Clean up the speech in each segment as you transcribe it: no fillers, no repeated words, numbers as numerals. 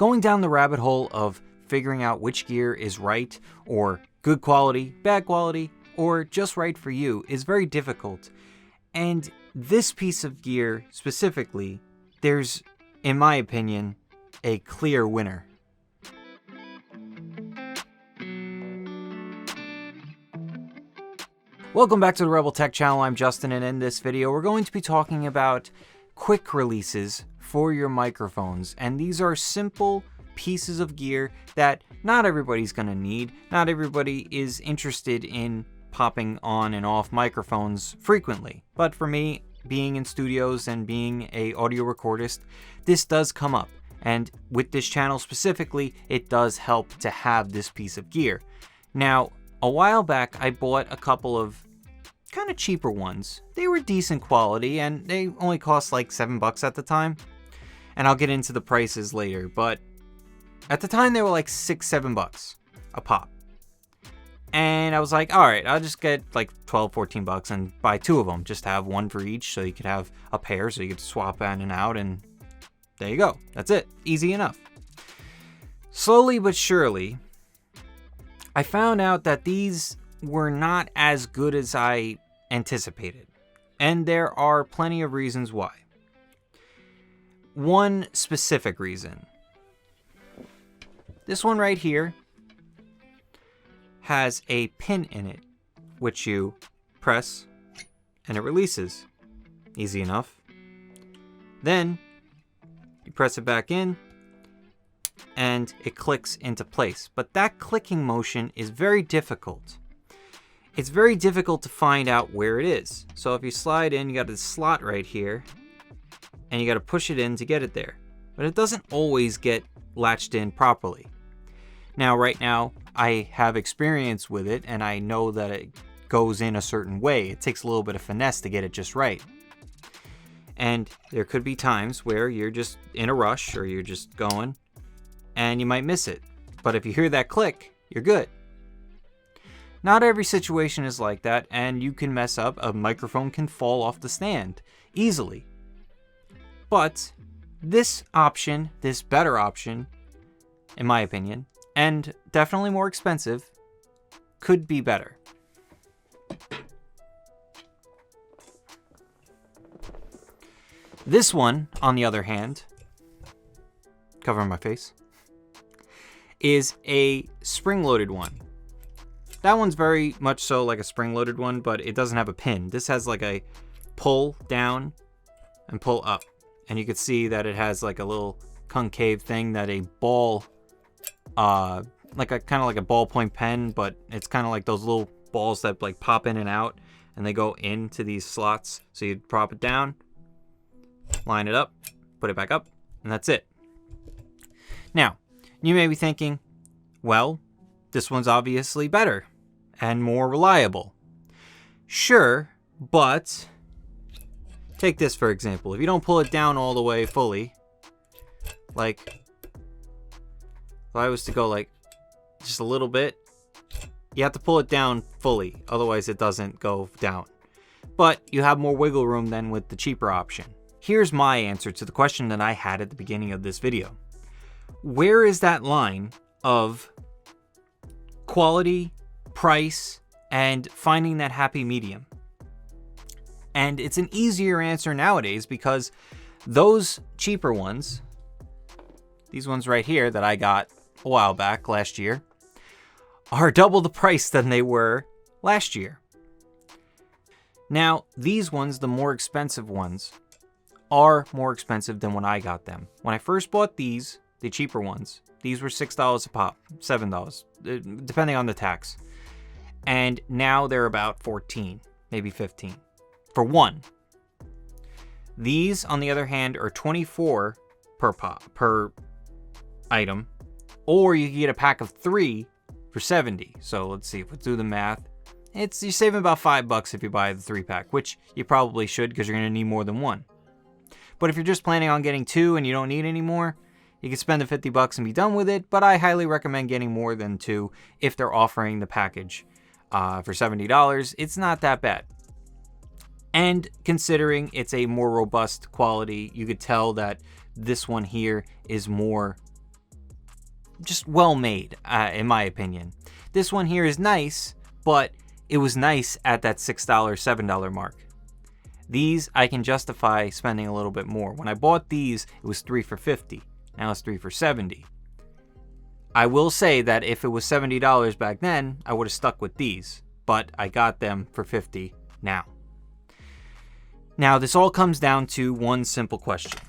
going down the rabbit hole of figuring out which gear is right, or good quality, bad quality, or just right for you is very difficult. And this piece of gear specifically, there's, in my opinion, a clear winner. Welcome back to the Rebel Tech channel. I'm Justin, and in this video we're going to be talking about quick releases for your microphones. And these are simple pieces of gear that not everybody's going to need. Not everybody is interested in popping on and off microphones frequently. But for me, being in studios and being an audio recordist, this does come up. And with this channel specifically, it does help to have this piece of gear. Now, a while back, I bought a couple of kind of cheaper ones. They were decent quality and they only cost like $7 at the time. And I'll get into the prices later, but at the time they were like $6-7 a pop. And I was like, all right, I'll just get like $12-14 and buy two of them. Just have one for each so you could have a pair so you could swap in and out, and there you go. That's it. Easy enough. Slowly but surely, I found out that these were not as good as I anticipated. And there are plenty of reasons why. One specific reason. This one right here has a pin in it, which you press and it releases. Easy enough. Then you press it back in and it clicks into place. But that clicking motion is very difficult. It's very difficult to find out where it is. So if you slide in, you got this slot right here, and you got to push it in to get it there. But it doesn't always get latched in properly. Now, right now, I have experience with it, and I know that it goes in a certain way. It takes a little bit of finesse to get it just right. And there could be times where you're just in a rush, or you're just going, and you might miss it. But if you hear that click, you're good. Not every situation is like that, and you can mess up. A microphone can fall off the stand easily. But this option, this better option, in my opinion, and definitely more expensive, could be better. This one, on the other hand, covering my face, is a spring-loaded one. That one's very much so like a spring-loaded one, but it doesn't have a pin. This has like a pull down and pull up. And you can see that it has like a little concave thing that a ball, like a kind of like a ballpoint pen, but it's kind of like those little balls that like pop in and out, and they go into these slots. So you prop it down, line it up, put it back up, and that's it. Now, you may be thinking, well, this one's obviously better and more reliable. Sure, but take this for example. If you don't pull it down all the way fully, like if I was to go like just a little bit, you have to pull it down fully, otherwise it doesn't go down. But you have more wiggle room than with the cheaper option. Here's my answer to the question that I had at the beginning of this video. Where is that line of quality, price, and finding that happy medium? And it's an easier answer nowadays because those cheaper ones, these ones right here that I got a while back last year, are double the price than they were last year. Now, these ones, the more expensive ones, are more expensive than when I got them. When I first bought these, the cheaper ones, these were $6 a pop, $7, depending on the tax. And now they're about $14, maybe $15 for one. These, on the other hand, are $24 per item, or you can get a pack of 3 for $70. So let's see if we do the math. You're saving about $5 if you buy the 3-pack, which you probably should because you're going to need more than one. But if you're just planning on getting 2 and you don't need any more, you can spend the $50 and be done with it. But I highly recommend getting more than 2 if they're offering the package for $70. It's not that bad. And considering it's a more robust quality, you could tell that this one here is more just well made, in my opinion. This one here is nice, but it was nice at that $6, $7 mark. These I can justify spending a little bit more. When I bought these, it was 3 for $50. Now it's 3 for $70. I will say that if it was $70 back then, I would have stuck with these, but I got them for $50 now. Now, this all comes down to one simple question.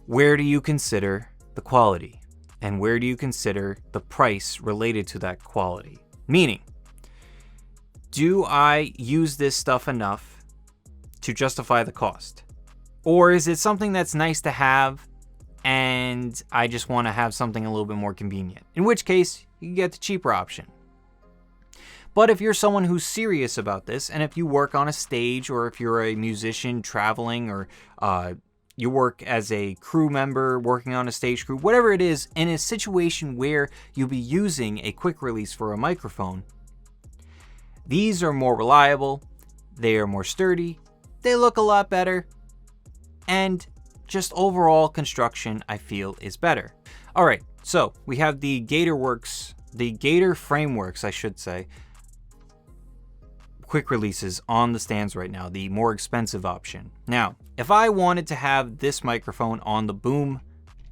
Where do you consider the quality? And where do you consider the price related to that quality? Meaning, do I use this stuff enough to justify the cost? Or is it something that's nice to have and I just want to have something a little bit more convenient? In which case, you can get the cheaper option. But if you're someone who's serious about this, and if you work on a stage, or if you're a musician traveling, or you work as a crew member working on a stage crew, whatever it is, in a situation where you'll be using a quick release for a microphone, these are more reliable, they are more sturdy, they look a lot better, and just overall construction, I feel, is better. All right, so we have the Gator Frameworks, I should say, quick releases on the stands right now, the more expensive option. Now, if I wanted to have this microphone on the boom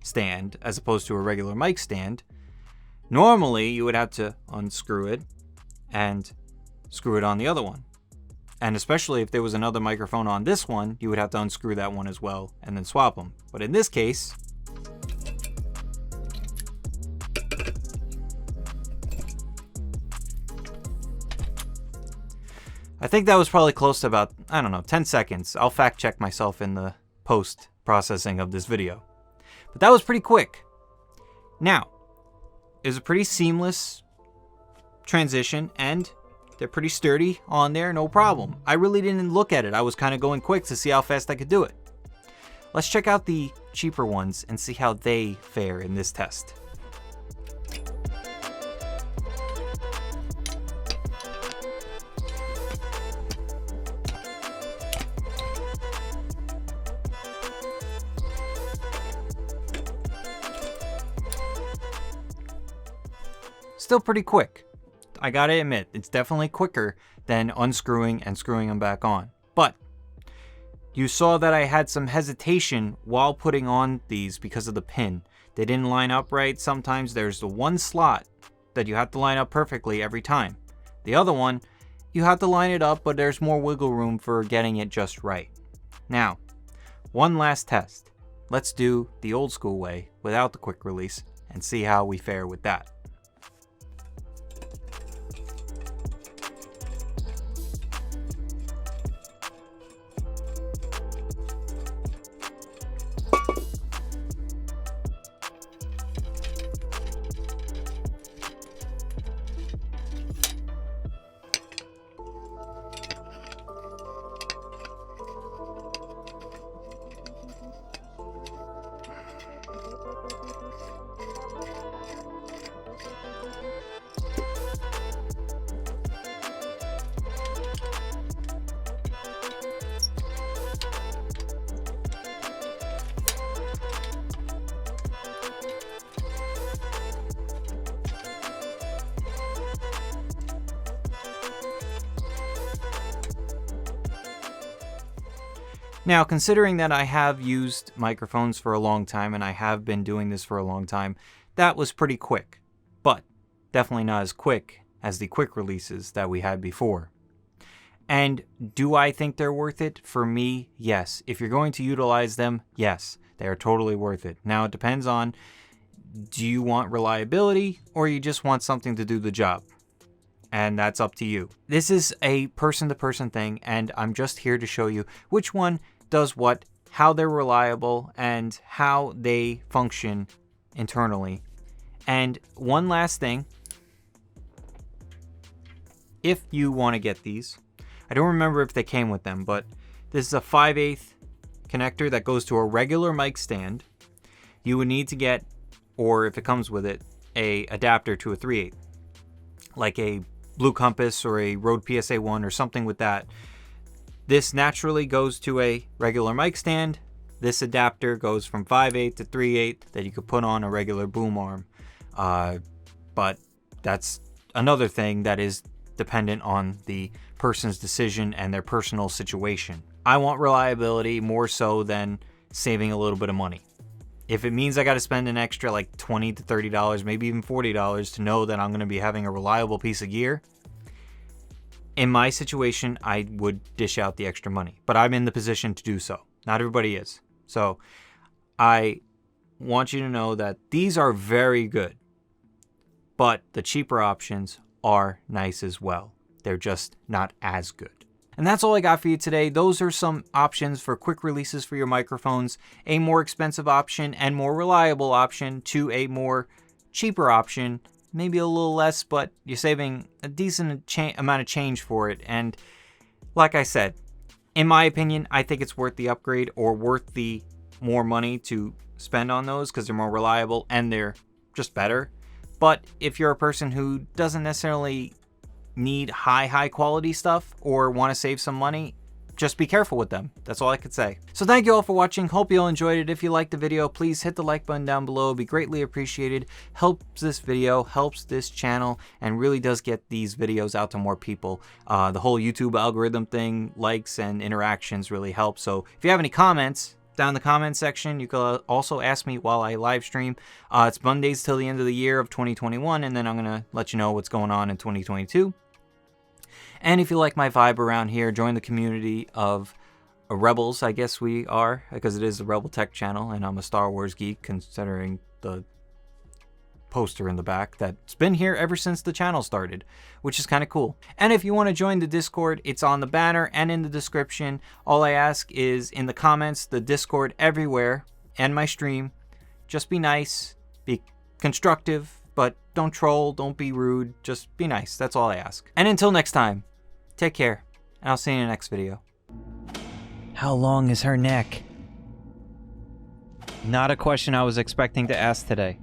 stand as opposed to a regular mic stand, normally you would have to unscrew it and screw it on the other one. And especially if there was another microphone on this one, you would have to unscrew that one as well and then swap them. But in this case, I think that was probably close to about, 10 seconds. I'll fact check myself in the post processing of this video. But that was pretty quick. Now, it was a pretty seamless transition, and they're pretty sturdy on there, no problem. I really didn't look at it. I was kind of going quick to see how fast I could do it. Let's check out the cheaper ones and see how they fare in this test. Still pretty quick. I gotta admit, it's definitely quicker than unscrewing and screwing them back on. But you saw that I had some hesitation while putting on these because of the pin. They didn't line up right. Sometimes there's the one slot that you have to line up perfectly every time. The other one, you have to line it up, but there's more wiggle room for getting it just right. Now, one last test. Let's do the old school way without the quick release and see how we fare with that. Now, considering that I have used microphones for a long time and I have been doing this for a long time, that was pretty quick, but definitely not as quick as the quick releases that we had before. And do I think they're worth it? For me, yes. If you're going to utilize them, yes, they are totally worth it. Now, it depends on, do you want reliability or you just want something to do the job? And that's up to you. This is a person-to-person thing, and I'm just here to show you which one does what, how they're reliable, and how they function internally. And one last thing, if you want to get these, I don't remember if they came with them, but this is a 5/8 connector that goes to a regular mic stand. You would need to get, or if it comes with it, a adapter to a 3/8, like a Blue Compass or a Rode PSA-1 or something with that. This naturally goes to a regular mic stand, This adapter goes from 5/8 to 3/8 that you could put on a regular boom arm. But that's another thing that is dependent on the person's decision and their personal situation. I want reliability more so than saving a little bit of money. If it means I got to spend an extra like $20 to $30, maybe even $40 to know that I'm going to be having a reliable piece of gear, in my situation, I would dish out the extra money. But I'm in the position to do so. Not everybody is. So I want you to know that these are very good. But the cheaper options are nice as well. They're just not as good. And that's all I got for you today. Those are some options for quick releases for your microphones. A more expensive option and more reliable option to a more cheaper option. Maybe a little less, but you're saving a decent amount of change for it. And like I said, in my opinion, I think it's worth the upgrade or worth the more money to spend on those because they're more reliable and they're just better. But if you're a person who doesn't necessarily need high quality stuff or want to save some money, just be careful with them. That's all I could say. So thank you all for watching. Hope you all enjoyed it. If you liked the video, please hit the like button down below. It'd be greatly appreciated. Helps this video, helps this channel, and really does get these videos out to more people. The whole YouTube algorithm thing, likes and interactions really help. So if you have any comments, down in the comment section, you can also ask me while I live stream. It's Mondays till the end of the year of 2021, and then I'm going to let you know what's going on in 2022. And if you like my vibe around here, join the community of Rebels, I guess we are, because it is the Rebel Tech channel, and I'm a Star Wars geek, considering the poster in the back that's been here ever since the channel started, which is kind of cool. And if you want to join the Discord, it's on the banner and in the description. All I ask is in the comments, the Discord everywhere, and my stream. Just be nice, be constructive, but don't troll, don't be rude, just be nice. That's all I ask. And until next time, take care, and I'll see you in the next video. How long is her neck? Not a question I was expecting to ask today.